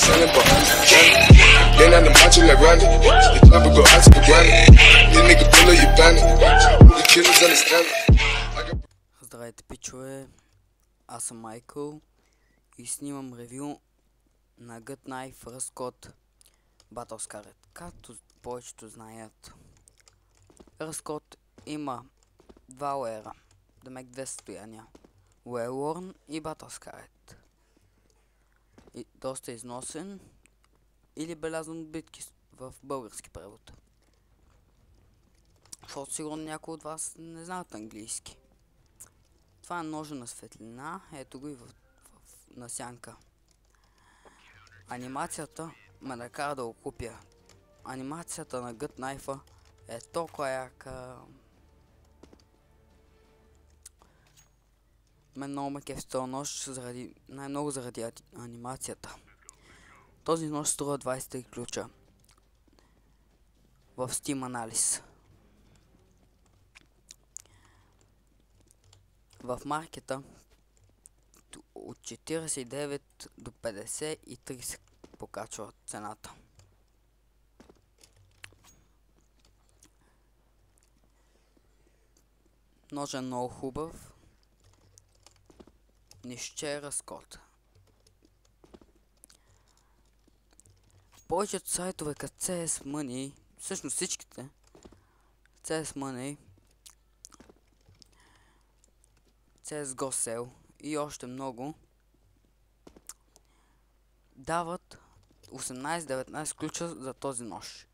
Selling behind the counter. Been on the macho like Randy. The chopper go out to the granny. This nigga pull up your bandit. The killers understand it. Здравейте, пичове, аз съм Майкъл и снимам ревю на Good Knife Rust Battle Scarlet. Както повечето знаят, Rust има два уера, демек две състояния, Well-worn и Battle Scarlet. И доста износен или белязан от битки в български превод. Защото сигурно някои от вас не знаят английски. Това е ножа на светлина, ето го и на сянка. Анимацията ме накара да го купя. Анимацията на Good Knife е толкова яка. Мен много ме кефи този нож, най-много заради анимацията. Този нож струва 23 ключа в Steam анализ. В маркета от 49 до 53 се покачва цената. Ножът е много хубав. Нищче разкот. Повечето сайтове като CS Money, всъщност всичките, CS Money, CSGO Sale и още много, дават 18-19 ключа за този нож.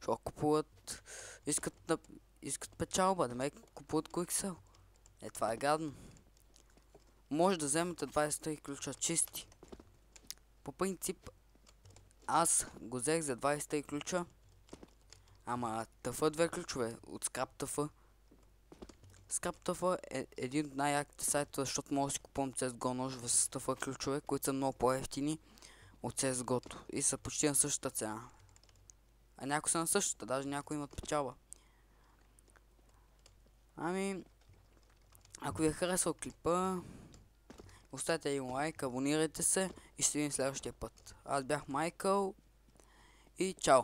Защото купуват, искат печалба, демек купуват Quick Sell. Това е гадно. Може да вземете 23 ключа чисти. По принцип, аз го взех за 23 ключа, ама тъфа две ключове от ScrapTF. ScrapTF е един от най-яките сайтове, защото може да си купувам CSGO ножове с TF ключове, които са много по-ефтини от CSGO-то и са почти на същата цена. А някои са на същата, даже някои имат печалба. Ами, ако ви е харесал клипа, оставете един лайк, абонирайте се и ще видим следващия път. Аз бях Майкъл и чао!